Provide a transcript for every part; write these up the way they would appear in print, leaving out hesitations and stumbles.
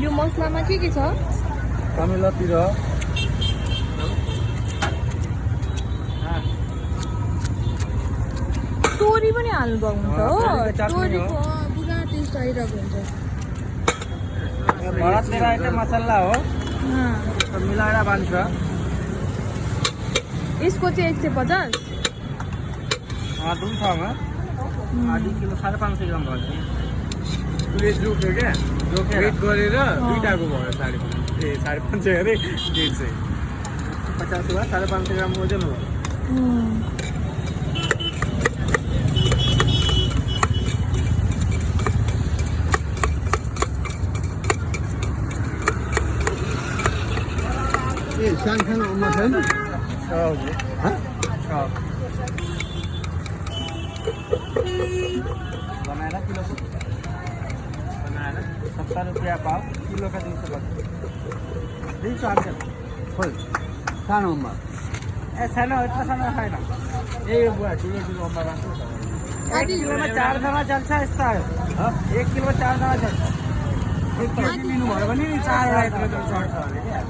यो मसलामा के छ? कामेलातिर तोरी पनि हाल्नु हुन्छ हो। चटनी हो। तोरीको पुरा टेस्ट आइरहेको हुन्छ। बडा तेरा आइटम मसला हो मिलाएर बान्छ। यसको चाहिँ 150। दुईसँग आधी किलो 550 ग्राम भयो। उसले जोख्यो क्या वेट गरेर दुईटाको भयो 550 अरे 150 50 वा 550 ग्राम ओजन हो। ए सानसानो अम्मा छैन? बनाएर किलो बनाएर 70 रुपियाँ पाव किलो का 200 खोइ सानो अम्मा ए सानो यत्रो सानो छैन। यही बुवा ठुलो ठुलो अम्मा राख्नु छ। 1 किलोमा 4 जना चल्छ यस्तो। 1 किलोमा 4 जना चल्छ। 1 केजी लिनुभयो भने 4 वटा यत्रो यत्रो चढ्छ अरे क्या।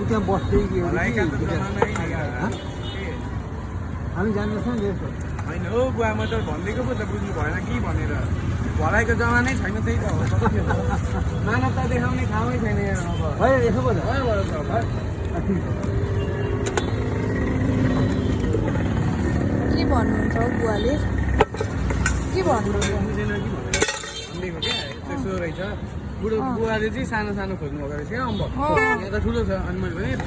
त्यहाँ बस्दै के भलाइका त जमानै हामी जान्दछौँ नि यसो होइन हो बुवा म त भनिदिएको पो त बुझ्नु भएन कि भनेर। भलाइको जमानै छैन त्यही त हो। मानवता देखाउने ठाउँै छैन यहाँ अब। भयो यसो पो त के भन्नुहुन्छ हौ बुवाले? के भन्नुहुन्छ? बुझेन कि भनेर भनिदिएको क्या त्यसो रहेछ। बुढो बुवाले चाहिँ सानो सानो खोज्नु भएको रहेछ क्या अम्बक। यहाँ त ठुलो छ। अनि मैले भने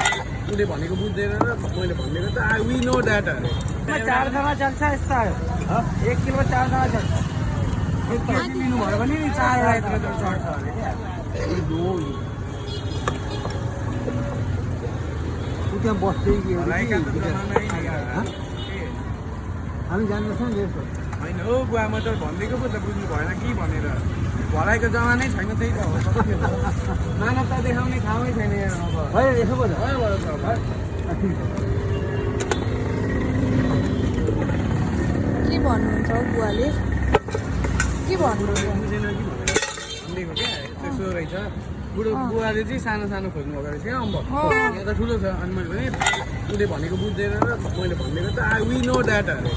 उसले भनेको बुझ्दैन र मैले भनिदिएको त वी नो द्याट अरे। 4 जना चल्छ यस्तो। 1 किलोमा 4 जना चल्छ। 1 केजी लिनुभयो भने 4 वटा यत्रो यत्रो चढ्छ अरे क्या। त्यहाँ बस्दै के भलाइका त जमानै हामी जान्दछौँ नि यसो होइन हो बुवा म त भनिदिएको पो त बुझ्नु भएन कि भनेर। भलाइको जमानै छैन त्यही त हो। मानवता देखाउने ठाउँै छैन यहाँ अब। भयो यसो पो त के भन्नुहुन्छ हौ बुवाले? के भन्नुहुन्छ? बुझेन कि भनेर भनिदिएको क्या त्यसो रहेछ। बुढो बुवाले चाहिँ सानो सानो खोज्नु भएको रहेछ क्या अम्बक। यहाँ त ठुलो छ। अनि मैले भने उसले भनेको बुझ्दैन र मैले भनिदिएको त वी नो द्याट अरे।